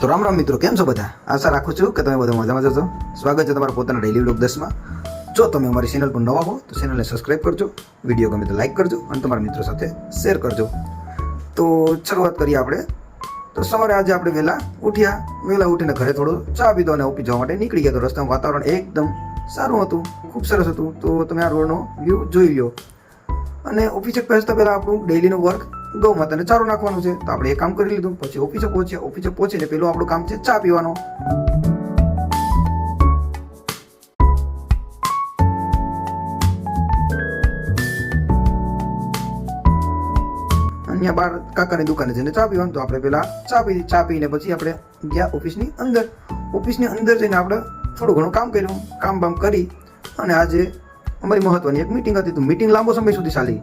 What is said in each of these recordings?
તો રામ રામ મિત્રો, કેમ છો બધા? આશા રાખું છું કે તમે બધા મજામાં જશો. સ્વાગત છે તમારા પોતાના ડેઈલી વ્લોગ 10માં. જો તમે અમારી ચેનલ પર નવા હો તો ચેનલને સબસ્ક્રાઈબ કરજો, વિડીયો ગમે તો લાઈક કરજો અને તમારા મિત્રો સાથે શેર કરજો. તો શરૂઆત કરીએ આપણે. તો સવારે આજે આપણે વહેલા ઉઠીને ઘરે થોડો ચા પીધો અને ઓફિસ જવા માટે નીકળી ગયા. તો રસ્તામાં વાતાવરણ એકદમ સારું હતું, ખૂબ સરસ હતું. તો તમે આ રોડનો વ્યૂ જોઈ લો. અને ઓફિસે પહોંચતા પહેલાં આપણું ડેઈલીનું વર્ક ગૌ માતાને ચારો નાખવાનું છે. તો આપણે એ કામ કરી લીધું. પછી ઓફિસે પહોંચીને પેલું આપણું કામ છે ચા પીવાનો. અહીંયા બહાર કાકાની દુકાને જઈને ચા પીવાનું. તો આપણે પેલા ચા પીને પછી આપણે ગયા ઓફિસની અંદર જઈને આપણે થોડું ઘણું કામ કર્યું. કામ કરી અને આજે અમારી મહત્વની એક મિટિંગ હતી. તો મિટિંગ લાંબો સમય સુધી ચાલી.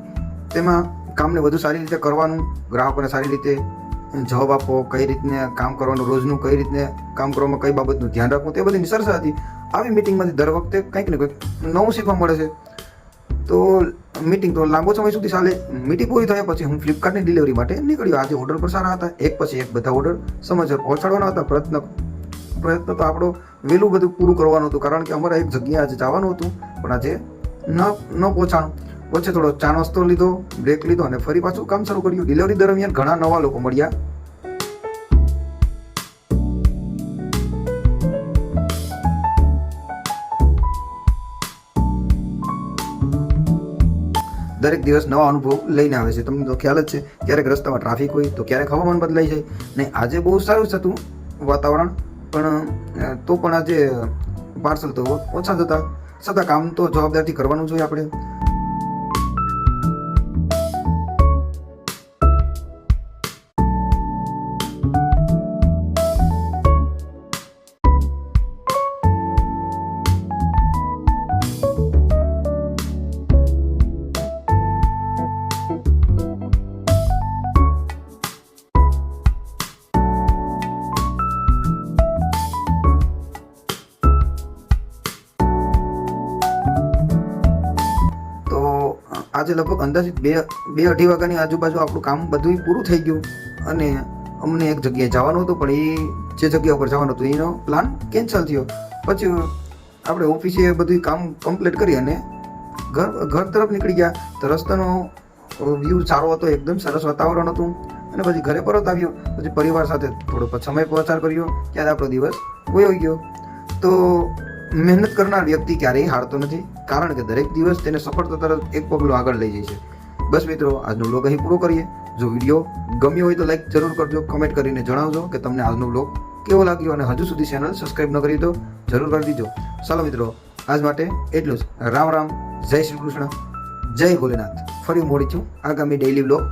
તેમાં કામને વધુ સારી રીતે કરવાનું, ગ્રાહકોને સારી રીતે જવાબ આપવો, કઈ રીતને કામ કરવાનું, રોજનું કઈ રીતને કામ કરવામાં કઈ બાબતનું ધ્યાન રાખવું, તે બધી ચર્ચા હતી. આવી મિટિંગમાંથી દર વખતે કંઈક ને કંઈક નવું શીખવા મળે છે. તો મિટિંગ તો લાંબો સમય સુધી ચાલે. મિટિંગ પૂરી થયા પછી હું ફ્લિપકાર્ટની ડિલિવરી માટે નીકળ્યો. આજે ઓર્ડર પણ સારા હતા, એક પછી એક બધા ઓર્ડર સમયસર પહોંચાડવાના હતા. પ્રયત્ન તો આપણો વહેલું બધું પૂરું કરવાનું હતું, કારણ કે અમારે એક જગ્યાએ આજે જવાનું હતું, પણ આજે ન પહોંચાણું. વચ્ચે થોડો ચા નાસ્તો લીધો, બ્રેક લીધો અને ફરી પાછું કામ શરૂ કર્યું. ડિલિવરી દરમિયાન ઘણા નવા લોકો મળ્યા. દરેક દિવસ નવા અનુભવ લઈને આવે છે. તમને તો ખ્યાલ જ છે, ક્યારેક રસ્તામાં ટ્રાફિક હોય તો ક્યારેક હવામાન બદલાઈ જાય. ને આજે બહુ સારું હતું વાતાવરણ, પણ આજે પાર્સલ તો ઓછા જ હતા. છતાં કામ તો જવાબદારીથી કરવાનું જોઈએ આપણે. આજે લગભગ અંદાજિત બે અઢી વાગ્યાની આજુબાજુ આપણું કામ બધું પૂરું થઈ ગયું. અને અમને એક જગ્યાએ જવાનું હતું, પણ જે જગ્યા ઉપર જવાનું હતું એનો પ્લાન કેન્સલ થયો. પછી આપણે ઓફિસે બધું કામ કમ્પ્લીટ કરી અને ઘર તરફ નીકળી ગયા. તો રસ્તાનો વ્યૂ સારો હતો, એકદમ સરસ વાતાવરણ હતું. અને પછી ઘરે પરત આવ્યો. પછી પરિવાર સાથે થોડો સમય પસાર કર્યો. ત્યારે આપણો દિવસ વયો ગયો. તો મહેનત કરનાર વ્યક્તિ ક્યારેય હારતો નથી, કારણ કે દરેક દિવસ તેને સફળતા તરફ એક પગલું આગળ લઈ જાય છે. બસ મિત્રો, આજનો વ્લોગ અહીં પૂરો કરીએ. જો વિડીયો ગમ્યો હોય તો લાઈક જરૂર કરજો, કમેન્ટ કરીને જણાવજો કે તમને આજનો વ્લોગ કેવો લાગ્યો. અને હજુ સુધી ચેનલ સબસ્ક્રાઈબ ન કરી તો જરૂર કરી દીજો. ચાલો મિત્રો, આજ માટે એટલું જ. રામ રામ, જય શ્રી કૃષ્ણ, જય ભોલેનાથ. ફરી મળીશું આગામી ડેઈલી વ્લોગ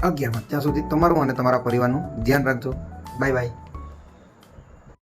11માં. ત્યાં સુધી તમારું અને તમારા પરિવારનું ધ્યાન રાખજો. Bye bye.